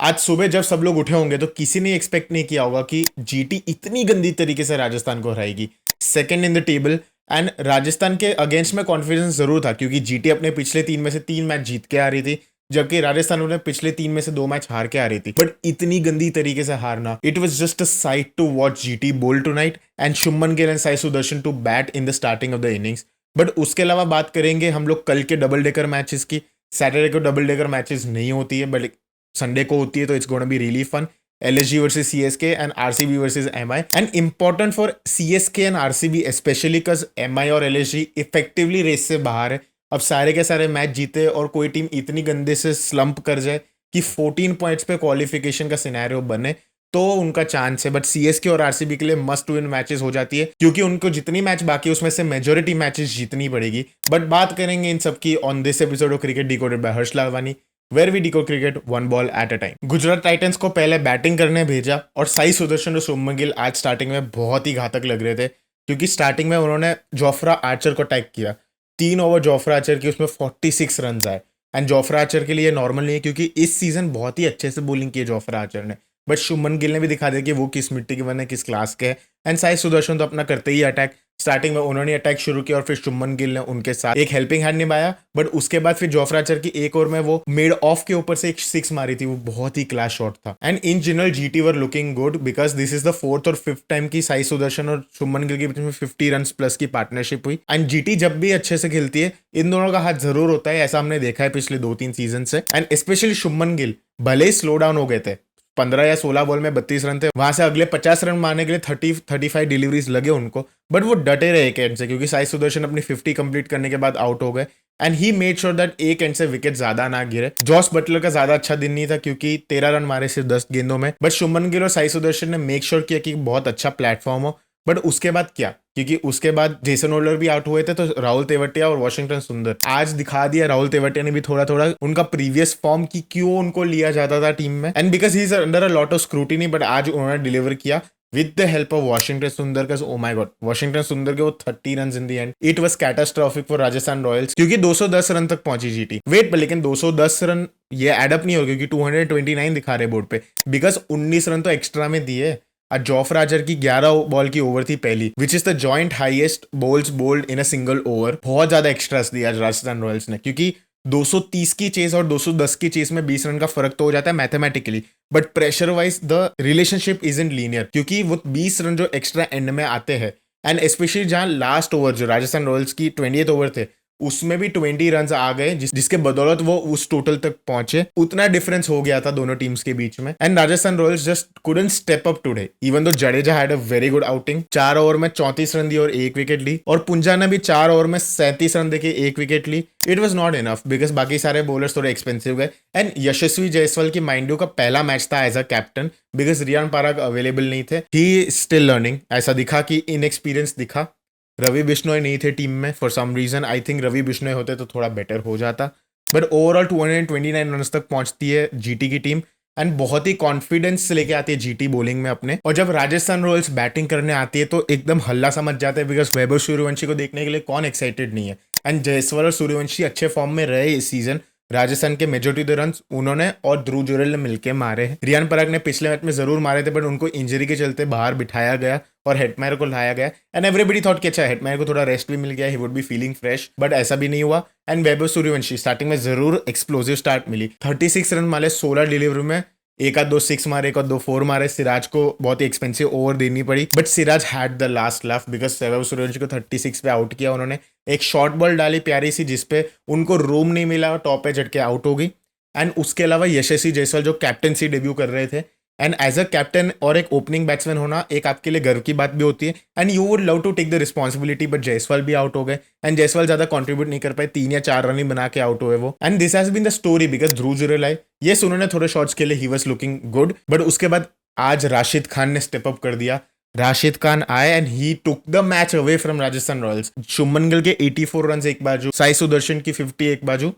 आज सुबह जब सब लोग उठे होंगे तो किसी ने एक्सपेक्ट नहीं किया होगा कि जीटी इतनी गंदी तरीके से राजस्थान को हराएगी, second in the table. And Rajasthan के अगेंस्ट में कॉन्फिडेंस जरूर था क्योंकि जीटी अपने पिछले 3 में से 3 मैच जीत के आ रही थी, जबकि राजस्थान अपने पिछले 3 में से 2 मैच हार के आ रही थी। बट इतनी गंदी तरीके से हारना, it was just a sight to watch GT bowl tonight and Shubman Gill and Sai Sudharsan to bat in the starting of the innings. But उसके अलावा बात करेंगे हम लोग कल के डबल डेकर मैचेस की। सैटरडे को डबल डेकर मैचेस नहीं होती है, बट संडे को होती है, तो it's gonna be really fun. LSG versus CSK and RCB versus MI, and important for CSK and RCB specially because MI और LSG इफेक्टिवली रेस से बाहर है। अब सारे के सारे मैच जीते और कोई टीम इतनी गंदे से स्लंप कर जाए कि 14 पॉइंट्स पे क्वालिफिकेशन का सिनेरियो बने तो उनका चांस है। बट CSK और RCB के लिए मस्ट विन मैचेस हो जाती है क्योंकि उनको जितनी मैच बाकी है उसमें से मेजोरिटी मैचेस जीतनी पड़ेगी। बट बात करेंगे इन सब की on this episode of cricket decoded by Harsh Lalwani, where we decode cricket one ball at a time. Gujarat Titans को पहले बैटिंग करने भेजा और साई सुदर्शन और शुभमन गिल आज स्टार्टिंग में बहुत ही घातक लग रहे थे क्योंकि स्टार्टिंग में उन्होंने जोफ्रा आर्चर को अटैक किया। 3 ओवर जोफ्रा आर्चर की, उसमें 46 रन आए। एंड जोफ्रा आर्चर के लिए नॉर्मल नहीं है क्योंकि इस सीजन बहुत ही अच्छे से बॉलिंग की है जोफ्रा आर्चर ने। बट शुभमन गिल ने भी दिखा दिया कि वो किस मिट्टी के बने, किस क्लास के हैं। एंड साई सुदर्शन तो अपना करते ही अटैक, स्टार्टिंग में उन्होंने अटैक शुरू किया और फिर शुभमन गिल ने उनके साथ एक हेल्पिंग हैंड निभाया। बट उसके बाद फिर जोफ्रा आर्चर की एक ओवर में वो मिड ऑफ के ऊपर से एक 6 मारी थी, वो बहुत ही क्लास शॉट था। And in general GT were looking good because this is the 4th और 5th टाइम की साई सुदर्शन और शुभमन गिल के बीच में 50 रन प्लस की पार्टनरशिप हुई। एंड जीटी जब भी अच्छे से खेलती है इन दोनों का हाथ जरूर होता है, ऐसा हमने देखा है पिछले 2-3 सीजन से। एंड स्पेशली शुभमन गिल भले ही स्लो डाउन हो गए थे, 15 या 16 बॉल में 32 रन थे, वहां से अगले 50 रन मारने के लिए 35 डिलीवरीज लगे उनको, बट वो डटे रहे एक एंड से क्योंकि साई सुदर्शन अपनी 50 कंप्लीट करने के बाद आउट हो गए। And he made sure that एक एंड से विकेट ज्यादा ना गिरे। जॉस बटलर का ज्यादा अच्छा दिन नहीं था क्योंकि 13 रन मारे सिर्फ 10 गेंदों में, बट शुभमन गिल और साई सुदर्शन ने मेक श्योर किया कि बहुत अच्छा प्लेटफॉर्म हो। बट उसके बाद क्या, क्योंकि उसके बाद जेसन होल्डर भी आउट हुए थे तो राहुल तेवतिया और वॉशिंगटन सुंदर आज दिखा दिया। राहुल तेवतिया ने भी थोड़ा थोड़ा उनका प्रीवियस फॉर्म की क्यों उनको लिया जाता था टीम में, and because he is under a lot of scrutiny, but आज उन्होंने डिलीवर किया with the help of Washington सुंदर का। ओ माय गॉड, वॉशिंगटन सुंदर के वो 30 run in the end, it was catastrophic for Rajasthan Royals क्योंकि 210 रन तक पहुंची जीटी। वेट पर लेकिन 210 रन ये एडअप नहीं हो क्योंकि 229 दिखा रहे बोर्ड पे, बिकॉज 19 रन तो एक्स्ट्रा में दिए। आज जोफ्रा आर्चर की 11 बॉल की ओवर थी पहली, which is the joint highest balls bowled in a single over. बहुत ज्यादा एक्स्ट्रास दिया आज राजस्थान रॉयल्स ने क्योंकि 230 की चेस और 210 की चेस में 20 रन का फर्क तो हो जाता है mathematically, but pressure wise the relationship is in linear क्योंकि वो 20 रन जो एक्स्ट्रा एंड में आते हैं, एंड स्पेशली जहां लास्ट ओवर जो राजस्थान रॉयल्स की 20th ओवर थे उसमें भी 20 रन आ गए जिसके बदौलत वो उस टोटल तक पहुंचे। उतना डिफरेंस हो गया था दोनों टीम्स के बीच में। And Rajasthan Royals just couldn't step up today even though Jadeja had a very good outing. 4 over में 34 रन दिए और 1 विकेट ली, और पुंजा ने भी 4 ओवर में 37 रन देके 1 विकेट ली। It was not enough because बाकी सारे बॉलर्स थोड़े एक्सपेंसिव गए। एंड यशस्वी जायसवाल की माइंड यू का पहला मैच था as a captain because Riyan Parag available नहीं थे। ही स्टिल लर्निंग, ऐसा दिखा कि इनएक्सपीरियंस दिखा। रवि बिश्नोई नहीं थे टीम में for some reason, I think Ravi Bishnoi होते तो थोड़ा बेटर हो जाता। बट ओवरऑल 229 रन तक पहुंचती है जीटी की टीम एंड बहुत ही कॉन्फिडेंस से लेके आती है जीटी बॉलिंग में अपने। और जब राजस्थान रॉयल्स बैटिंग करने आती है तो एकदम हल्ला समझ जाता है बिकॉज वैभव सूर्यवंशी को देखने के लिए कौन एक्साइटेड नहीं है। एंड जायसवाल और सूर्यवंशी अच्छे फॉर्म में रहे इस सीजन। राजस्थान के मेजोरिटी द रन उन्होंने और ध्रुव जुरेल ने मिलकर मारे हैं। रियान पराग ने पिछले मैच में जरूर मारे थे बट उनको इंजरी के चलते बाहर बिठाया गया और हेटमायर को लाया गया। एंड एवरीबडी थॉट कि अच्छा हेटमायर को थोड़ा रेस्ट भी मिल गया, he would be feeling fresh, but ऐसा भी नहीं हुआ। एंड वैभव सूर्यवंशी स्टार्टिंग में जरूर एक्सप्लोसिव स्टार्ट मिली, 36 रन मारे 16 डिलीवरी में, एक आध 2 6 मारे, एक आध 2 4 मारे। सिराज को बहुत ही एक्सपेंसिव ओवर देनी पड़ी but Siraj had the last laugh because Vaibhav Suryavanshi को 36 पे आउट किया उन्होंने। एक शॉर्ट बॉल डाली प्यारी सी जिसपे उनको रूम नहीं मिला और टॉप पे झटके आउट हो गई। एंड उसके अलावा यशस्वी जायसवाल जो कैप्टनसी डेब्यू कर रहे थे, एंड एज अ कैप्टन और एक ओपनिंग बैट्समैन होना एक आपके लिए गर्व की बात भी होती है and you would love to take the responsibility, but Jaiswal भी आउट हो गए एंड जायसवाल ज्यादा कंट्रीब्यूट नहीं कर पाए, 3 या 4 रन ही बना के आउट हुए वो। And this has been the story because Dhruv Jurel आए, यस उन्होंने थोड़े शॉट्स के लिए ही वाज लुकिंग गुड, बट उसके बाद आज राशिद खान ने स्टेप अप कर दिया। राशिद खान आए and he took the match away from Rajasthan Royals. Shubman Gill के 84 रन एक बाजू, साई सुदर्शन की 50 एक बाजू,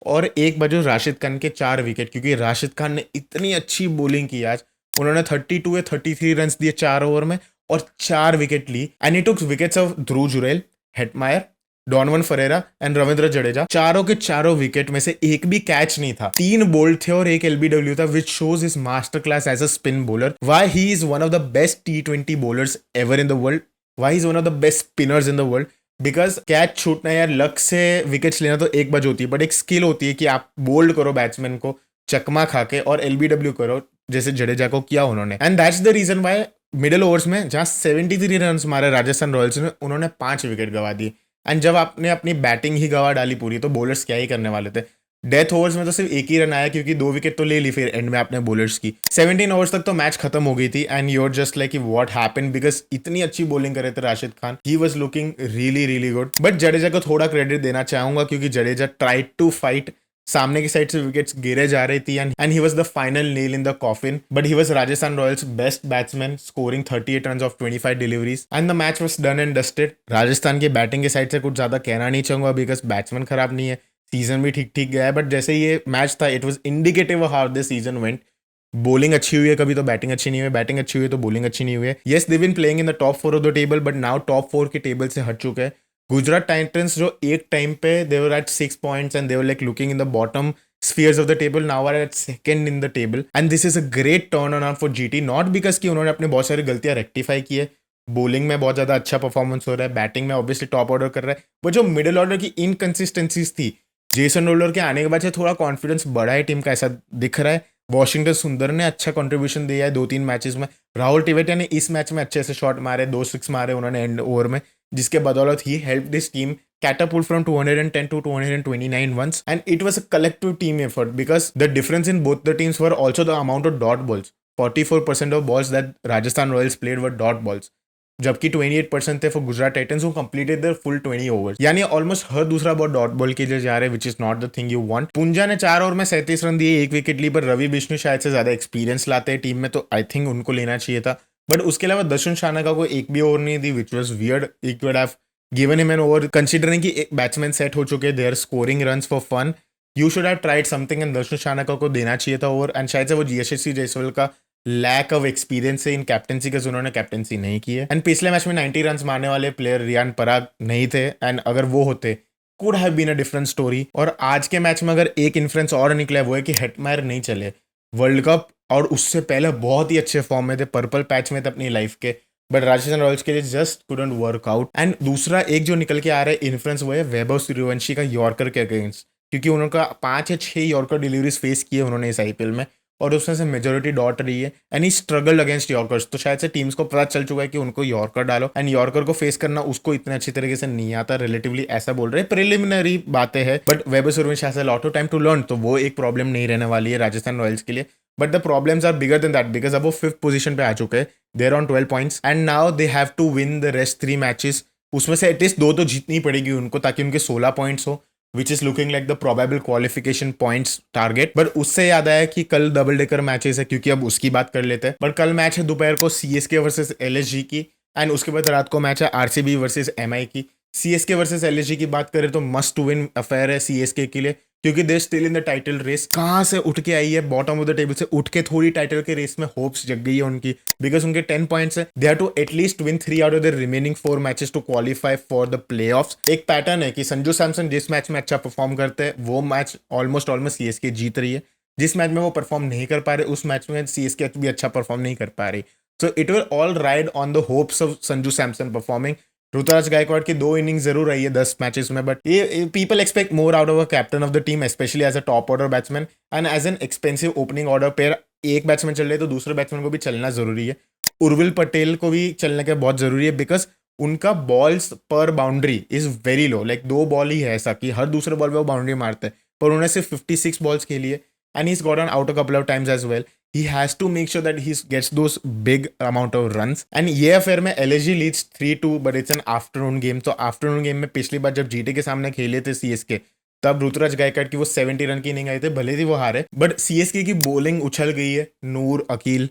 और एक बाजू राशिद खान के 4 विकेट क्योंकि राशिद खान ने इतनी अच्छी बॉलिंग की आज। उन्होंने 32 या 33 रन दिए 4 ओवर में और 4 विकेट ली। And he took wickets of Dhruv Jurel, Hetmyer Donovan Ferreira and Ravindra Jadeja, चारों के चारों विकेट में से एक भी कैच नहीं था, 3 बोल्ड थे और एक एलबीडब्ल्यू था, which shows his master class as a spin bowler, why he is one of the best T20 bowlers ever in the world, why is one of the best spinners in the world. Because catch छूटना यार, luck से wickets लेना तो एक बात होती है, but एक स्किल होती है कि आप बोल्ड करो बैट्समैन को चकमा खा के और एलबीडब्ल्यू करो, जैसे जडेजा को किया उन्होंने। And that's the reason why middle overs में जहां 73 रन मारे राजस्थान रॉयल्स ने, उन्होंने 5 विकेट गवा दिए। एंड जब आपने अपनी बैटिंग ही गवा डाली पूरी, तो बॉलर्स क्या ही करने वाले थे। डेथ ओवर्स में तो सिर्फ एक ही रन आया, क्योंकि 2 विकेट तो ले ली फिर एंड में आपने बॉलर्स की। 17 ओवर्स तक तो मैच खत्म हो गई थी and you're just like what happened, because इतनी अच्छी बॉलिंग कर रहे थे राशिद खान, ही was looking really really good. But Jadeja को थोड़ा क्रेडिट देना चाहूंगा, क्योंकि जडेजा ट्राइड टू फाइट, सामने की साइड से विकेट्स गिरे जा रही थी and he was the final nail in the coffin, but he was Rajasthan Royals best batsman, scoring 38 run of 25 deliveries and the match was done and dusted. Rajasthan की batting के side से कुछ ज्यादा कहना नहीं चाहूंगा, बिकॉज बैट्समैन खराब नहीं है, सीजन भी ठीक ठीक गया है, बट जैसे ये मैच था, it was indicative of how this season went. Bowling अच्छी हुई है कभी तो बैटिंग अच्छी नहीं हुई, बैटिंग अच्छी हुई है तो बॉलिंग अच्छी नहीं हुई है। Yes, they been playing in the top 4 of the table, but now top 4 के टेबल से हट चुके हैं। गुजरात टाइटंस जो एक टाइम पे they were at 6 points and they were like looking in the bottom spheres of the table, now are at second in the table, and this is a great turn around for GT, not because कि उन्होंने अपने बहुत सारी गलतियां rectify की है, bowling में बहुत ज्यादा अच्छा परफॉर्मेंस हो रहा है, बैटिंग में ऑब्वियसली टॉप ऑर्डर कर रहा है, वो जो मिडिल ऑर्डर की इनकंसिस्टेंसीज थी, जेसन रोलर के आने के बाद से थोड़ा कॉन्फिडेंस बढ़ा है टीम का, ऐसा दिख रहा है। वॉशिंगटन सुंदर ने अच्छा कंट्रीब्यूशन दिया है 2-3 मैचेस में, राहुल टिवेटिया ने इस मैच में अच्छे से शॉट मारे, 2 6 मारे उन्होंने एंड ओवर में, जिसके बदौलत ही help this team catapult from 210 to 229 runs, and it was a collective team effort, because the difference in both the teams were also the amount of dot balls. 44% of balls that Rajasthan Royals played were dot balls, जबकि 28% थे for Gujarat Titans, who completed there full 20 overs, यानी almost हर दूसरा ball dot ball के लिए जा रहे हैं, which is not the thing you want. पुंजा ने 4 ओवर में 37 रन दिए, 1 विकेट ली, पर रवि बिश्नोई शायद से ज्यादा एक्सपीरियंस लाते हैं टीम में, तो आई थिंक उनको लेना चाहिए था। बट उसके अलावा दर्शन शानका को एक भी ओवर नहीं दी, which was weird. He could have given him an over, considering कि एक बैट्समैन सेट हो चुके, they are scoring runs for fun, you should have tried something, and Dasun Shanaka को देना चाहिए था ओवर। एंड शायद से वो जीएसएससी जयसवाल का लैक ऑफ एक्सपीरियंस है इन कैप्टनसी का, उन्होंने कैप्टनसी नहीं की है। एंड पिछले मैच में 90 रन मारने वाले प्लेयर रियान पराग नहीं थे, एंड अगर वो होते could have been a different story. और आज के मैच में अगर एक इन्फ्लुएंस और निकला है, वो है कि हेटमायर नहीं चले वर्ल्ड कप, और उससे पहले बहुत ही अच्छे फॉर्म में थे, पर्पल पैच में थे अपनी लाइफ के, बट राजस्थान रॉयल्स के लिए just couldn't work out. And दूसरा एक जो निकल के आ रहा है इन्फ्लुएंस, वो है वैभव सूर्यवंशी का यॉर्कर के अगेंस्ट, क्योंकि उनका 5 या 6 यॉर्कर डिलीवरीज फेस किए उन्होंने इस आईपीएल में, और उसमें से मेजोरिटी डॉट रही है, and he struggle against yorkers. तो शायद से टीम्स को पता चल चुका है कि उनको यॉर्कर डालो, एंड यॉर्कर को फेस करना उसको इतने अच्छी तरीके से नहीं आता रिलेटिवली, ऐसा बोल रहे हैं, प्रिलिमिनरी बातें हैं, but Vaibhav Suryavanshi has a lot of time to learn, तो वो एक प्रॉब्लम नहीं रहने वाली है राजस्थान रॉयल्स के लिए। But the problems are bigger than that, because अब वो 5th पोजीशन पे आ चुके हैं, they are on 12 points, and now they have to win the rest 3 matches, उसमें से एटलीस्ट 2 तो जीतनी पड़ेगी उनको, ताकि उनके 16 पॉइंट्स हो, which is looking like the probable qualification points target. But उससे याद आया कि कल डबल डेकर मैचेस है, क्योंकि अब उसकी बात कर लेते हैं। बट कल मैच है दोपहर को सीएसके वर्सेस एलएसजी की, एंड उसके बाद रात को मैच है आरसीबी वर्सेस एमआई की। सीएसके वर्सेस एलएसजी की बात करें तो मस्ट टू विन अफेयर है सीएसके के लिए, क्योंकि they still in the title race. कहाँ से उठ के आई है, बॉटम ऑफ द टेबल से उठ के थोड़ी टाइटल के रेस में होप्स जग गई है उनकी, बिकॉज उनके 10 पॉइंट्स है, they have to at least win 3 out of the remaining 4 matches to qualify for the playoffs. एक पैटर्न है कि संजू सैमसन जिस मैच में अच्छा परफॉर्म करते हैं, वो मैच ऑलमोस्ट सीएसके जीत रही है, जिस मैच में वो परफॉर्म नहीं कर पा रहे, उस मैच में सीएसके भी अच्छा परफॉर्म नहीं कर पा रही। So it will all ride on the hopes of Sanju Samson performing. Ruturaj Gaikwad की 2 इनिंग्स जरूर रही है 10 मैचेस में, बट ये people expect more out of a captain of the team, specially as a top order batsman and as an expensive opening order pair. एक batsman चल रहे तो दूसरे बैट्समैन को भी चलना जरूरी है, उर्विल पटेल को भी चलने का बहुत जरूरी है, बिकॉज उनका बॉल्स पर boundary is very low, like 2 ball ही है ऐसा कि हर दूसरे बॉल पे वो बाउंड्री मारते हैं, पर उन्होंने सिर्फ 56 बॉल्स खेली है, and he is gotten out a couple of times as well. He has to make sure that he gets those big amount of runs. And ये अफेयर में LSG leads 3-2, but it's an afternoon game. तो afternoon game में पिछली बार जब GT के सामने खेले थे सीएसके, तब ऋतुराज गायकवाड़ की वो 70 रन की इनिंग आई थे, भले ही वो हारे, बट सीएसके की बॉलिंग उछल गई है। नूर, अकील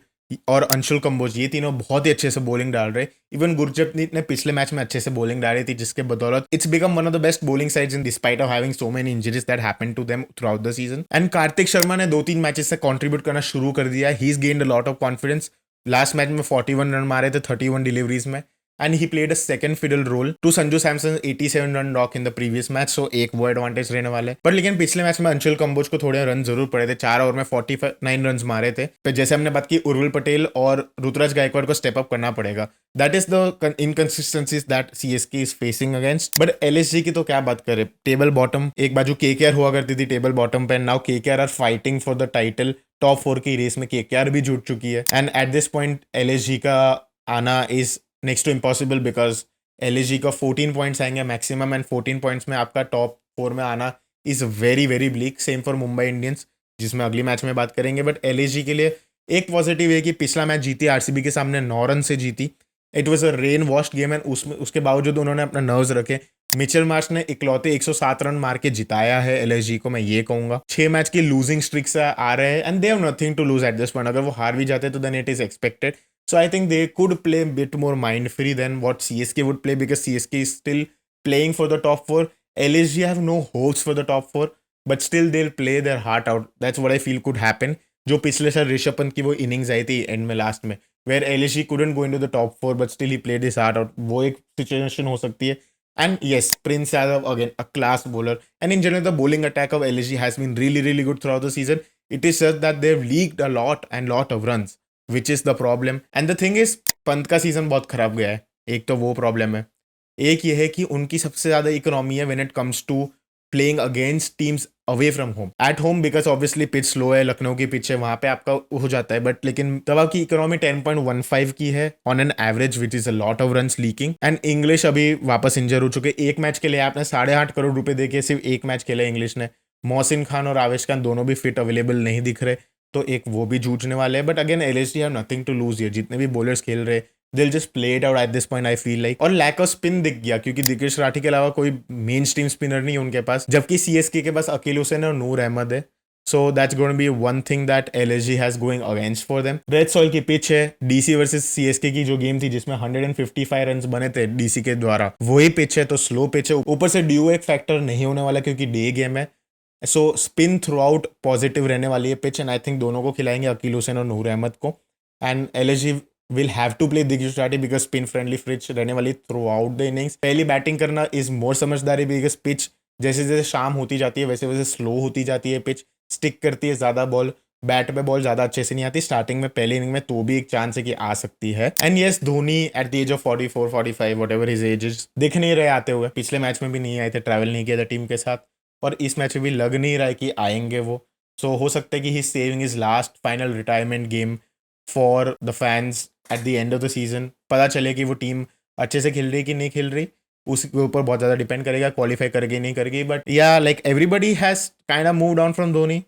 और अंशुल कंबोज, ये तीनों बहुत ही अच्छे से बॉलिंग डाल रहे। इवन गुरजप्रीत ने पिछले मैच में अच्छे से बॉलिंग डाली थी, जिसके बदौलत it's become one of the best bowling sides in despite of having so many injuries that happened to them throughout the season. And Kartik Sharma ने 2-3 मैचेस से कंट्रीब्यूट करना शुरू कर दिया है, he is gained a lot of confidence. Last match में 41 run मारे थे 31 डिलीवरीज में, and he played a second fiddle role to Sanju Samson 87 run knock in the previous match, so एक वो एडवांटेज रहने वाले। पर लेकिन पिछले मैच में अंशुल कंबोज को थोड़े रन जरूर पड़े थे, 4 ओवर में 49 रन मारे थे। फिर जैसे हमने बात की उर्विल पटेल और ऋतुराज गायकवाड़ को स्टेप अप करना पड़ेगा। That is the inconsistencies that CSK is facing against. But LSG की तो क्या बात करें, टेबल बॉटम, एक बाजू केकेआर हुआ करती थी टेबल बॉटम पे, now KKR are fighting for the title. Top 4 की रेस में केकेआर भी जुट चुकी है and at this point LSG का आना is next to impossible because LSG का 14 पॉइंट्स आएंगे मैक्सिमम एंड 14 पॉइंट्स में आपका टॉप 4 में आना is very very bleak. Same for Mumbai Indians जिसमें अगली मैच में बात करेंगे। बट एलएसजी के लिए एक पॉजिटिव है कि पिछला मैच जीती आरसीबी के सामने 9 रन से जीती। It was a rain washed game and उसके बावजूद उन्होंने अपना नर्व्स रखे। मिचेल मार्श ने इकलौते 107 रन मार के जिताया है एलएसजी को, मैं ये कहूंगा। 6 मैच की लूजिंग स्ट्रिक से आ रहे हैं and they have nothing to lose at this point. अगर वो हार भी जाते तो then it is expected. So I think they could play a bit more mind free than what CSK would play because CSK is still playing for the top 4. LSG have no hopes for the top 4, but still they'll play their heart out. That's what I feel could happen. जो पिछले साल ऋषभ पंत की वो innings आई थी and में last में, where LSG couldn't go into the top 4 but still he played his heart out. वो एक सिचुएशन हो सकती है. And yes, Prince Yadav again a class bowler. And in general the bowling attack of LSG has been really really good throughout the season. It is just that they've leaked a lot of runs. Which is the problem and the thing is Pant का season बहुत खराब गया है, एक तो वो problem है। एक ये है कि उनकी सबसे ज्यादा इकोनॉमी है when it comes to playing against teams away from home. At home because obviously pitch slow है, लखनऊ की पिच है, वहां पे आपका हो जाता है। बट लेकिन तब आपकी इकोनॉमी 10.15 की है on an average which is a lot of runs leaking. And English अभी वापस इंजर हो चुके। एक मैच के लिए आपने 8.5 करोड़ रुपए देके सिर्फ एक मैच खेला इंग्लिश ने। मोहसिन खान और आवेश खान दोनों भी फिट अवेलेबल नहीं दिख रहे, तो एक वो भी जूझने वाले हैं। But again LSG have nothing to lose here. जितने भी बॉलर्स खेल रहे they'll just play it out at this point I feel like. और लैक ऑफ स्पिन दिख गया क्योंकि दिग्गज राठी के अलावा कोई मेन स्ट्रीम स्पिनर नहीं है उनके पास, जबकि सीएसके के पास अकील हुसैन और नूर अहमद है। So that's going to be one thing that LSG has going against for them. Red soil की पिच है, डीसी वर्सेस सीएसके की जो गेम थी जिसमें 155 रन बने थे डीसी के द्वारा, वही पिच है, तो स्लो पिच है। ऊपर से ड्यू एक फैक्टर नहीं होने वाला क्योंकि डे गेम है। सो स्पिन थ्रू आउट पॉजिटिव रहने वाली है पिच एंड आई थिंक दोनों को खिलाएंगे अकील हुसैन और नूर अहमद को। And LSG will have to play Digvijay Tripathi because spin friendly pitch रहने वाली थ्रू आउट द इनिंग्स। पहली बैटिंग करना इज मोर समझदारी बिकॉज पिच जैसे जैसे शाम होती जाती है वैसे वैसे स्लो होती जाती है पिच, स्टिक करती है ज़्यादा बॉल, बैट पे बॉल ज़्यादा अच्छे से नहीं आती स्टार्टिंग में पहली इनिंग में, तो भी एक चांस है कि आ सकती है। And yes, Dhoni at the age of 44-45 whatever his age दिख नहीं रहे आते हुए, पिछले मैच में भी नहीं आए थे, ट्रैवल नहीं किया था टीम के साथ, और इस मैच में भी लग नहीं रहा है कि आएंगे वो। सो हो सकता है कि he saving is last final retirement game for the fans at the end of the season. पता चले कि वो टीम अच्छे से खेल रही कि नहीं खेल रही, उसके ऊपर बहुत ज़्यादा डिपेंड करेगा, क्वालिफाई करेगी नहीं करेगी। बट या like everybody has kind of moved on from Dhoni,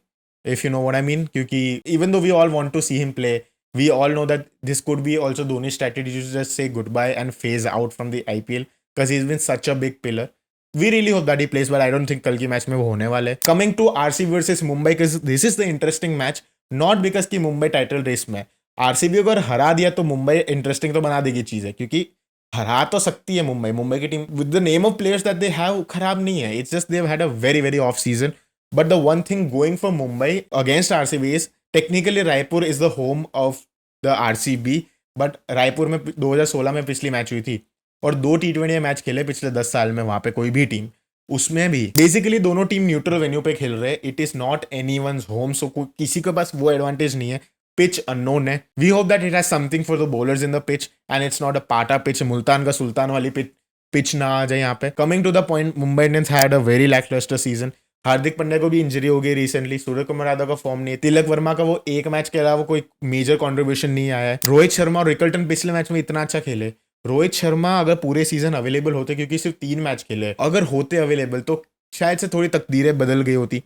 if you know what I mean, क्योंकि even though we all want to see him play, we all know that this could be also Dhoni's strategy to just say goodbye and phase out from the IPL because he's been such a big pillar. We really hope that he plays, but I don't think कल की match में वो होने वाले। Coming to RCB versus Mumbai, because this is the interesting match, not because कि Mumbai title race में, RCB अगर हरा दिया तो मुंबई इंटरेस्टिंग तो बना देगी चीज़ है, क्योंकि हरा तो सकती है मुंबई की team with the name of players that they have, खराब नहीं है, it's just they have had a very very off season. But the one thing going for Mumbai against RCB is technically Raipur is the home of the RCB, but Raipur में 2016 में पिछली match हुई थी और 2 T20 match खेले पिछले 10 साल में वहां पे कोई भी टीम, उसमें भी बेसिकली दोनों टीम न्यूट्रल वेन्यू पे खेल रहे हैं। It is not anyone's home, so किसी के पास वो एडवांटेज नहीं है। पिच अननोन है, we hope that it has something for the bowlers in the pitch and it's not a pata pitch, Multan का सुल्तान वाली पिच ना आ जाए यहाँ पे। Coming to the point, Mumbai Indians had a very lacklustre season. Hardik Pandya को भी इंजरी हो गई रिसेंटली, सूर्य कुमार यादव का फॉर्म नहीं, तिलक वर्मा का वो एक मैच के अलावा कोई मेजर कंट्रीब्यूशन नहीं आया है। रोहित शर्मा और रिकल्टन पिछले मैच में इतना अच्छा खेले। रोहित शर्मा अगर पूरे सीजन अवेलेबल होते, क्योंकि सिर्फ 3 मैच खेले, अगर होते अवेलेबल तो शायद से थोड़ी तकदीरें बदल गई होती।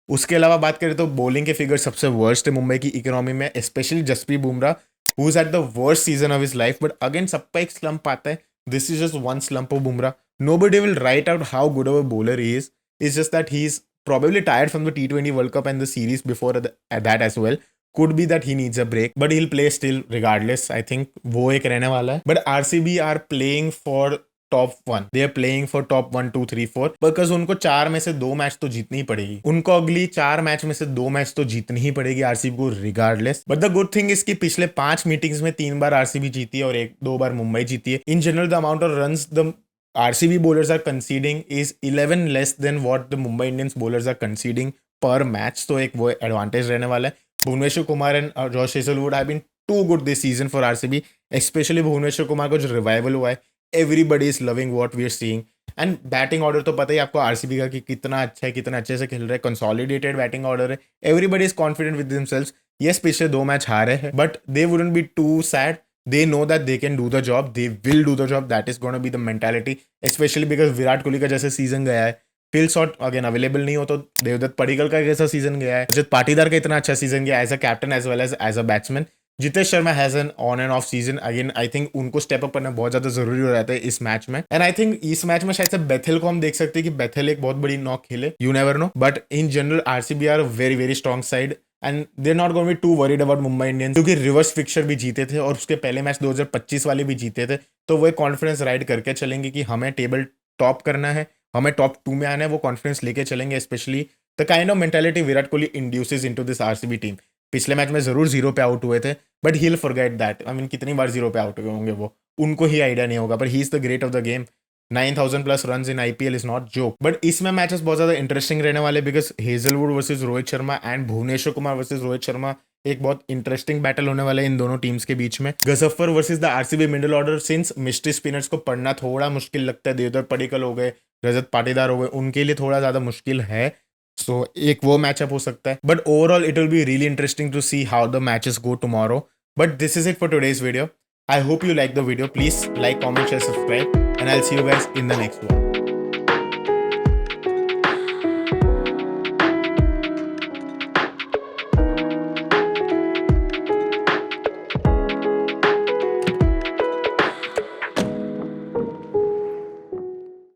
उसके अलावा बात करें तो बॉलिंग के फिगर सबसे वर्स्ट है मुंबई की इकोनॉमी में, specially Jasprit Bumrah who is at the worst season of his life. But again सबका एक स्लंप आता है, this is just one slump of Bumrah. Nobody will write out how good of a bowler he is. It's just that he's probably tired from the T20 World Cup and the series before that as well. Could be that he needs a break, but he'll play still regardless. I think वो एक रहने वाला है. But RCB are playing for top 1, they are playing for top 1 2 3 4, because उनको 4 में से 2 match तो जीतनी ही पड़ेगी, उनको अगली 4 मैच में से 2 मैच तो जीतनी ही पड़ेगी आरसीबी को regardless. But the good thing is कि पिछले 5 मीटिंग्स में 3 बार आरसीबी जीती है और 2 बार मुंबई जीती है। In general the amount of runs the RCB bowlers are conceding is 11 less than what the Mumbai Indians bowlers are conceding per match, तो एक वो एडवांटेज रहने वाला है। Bhuvneshwar Kumar and Josh Hazlewood have been too good this season for RCB, specially Bhuvneshwar Kumar को जो revival हुआ है, everybody is loving what we are seeing. And batting order तो पता ही आपको RCB का कि कितना अच्छा है, कितना अच्छे से खेल रहा है, कंसोलिडेटेड बैटिंग ऑर्डर है, everybody is confident with themselves. Yes पिछले 2 मैच हारे हैं, but they wouldn't be too sad, they know that they can do the job, they will do the job, that is going to be the mentality, especially because Virat Kohli का जैसे season गया है, Phil Salt again available नहीं हो तो देवदत्त पडिक्कल का कैसा season गया है, रजत पाटीदार का इतना अच्छा सीजन गया as a captain as well as a batsman. Jitesh Sharma has an on and off season, again I think उनको स्टेप अप करना बहुत ज्यादा जरूरी हो जाता है इस मैच में। एंड आई थिंक इस मैच में शायद से बेथेल को हम देख सकते हैं कि बेथेल एक बहुत बड़ी नॉक खेले, you never know, but in general RCB are very very strong side and they not going be too worried about Mumbai Indians, क्योंकि रिवर्स फिक्सचर भी जीते थे और उसके पहले मैच 2025 वाले भी जीते थे, तो वो कॉन्फिडेंस राइड करके चलेंगे कि हमें टेबल टॉप करना है, हमें टॉप 2 में आना है, वो कॉन्फिडेंस लेके चलेंगे। Specially the kind of mentality Virat Kohli induces into this RCB team. पिछले मैच में जरूर 0 पे आउट हुए थे, but he will forget that, I mean कितनी बार 0 पे आउट हुए होंगे वो, उनको ही आइडिया नहीं होगा, पर he is the great of the game. 9,000 plus run in IPL is not joke. But इसमें मैचेस बहुत ज्यादा इंटरेस्टिंग रहने वाले, because Hazlewood versus Rohit Sharma and Bhuvneshwar Kumar versus Rohit Sharma एक बहुत इंटरेस्टिंग बैटल होने वाला है इन दोनों टीम्स के बीच में। Ghazanfar versus the RCB middle order, since mystery spinners को पढ़ना थोड़ा मुश्किल लगता है, देवदत्त पडिक्कल हो गए, रजत पाटीदार हो गए, उनके लिए थोड़ा ज्यादा मुश्किल है, सो एक वो मैचअप हो सकता है। But overall it will be really interesting to see how the matches go tomorrow. But this is it for today's video. I hope you like the video. Please like, comment, share, subscribe, and I'll see you guys in the next one.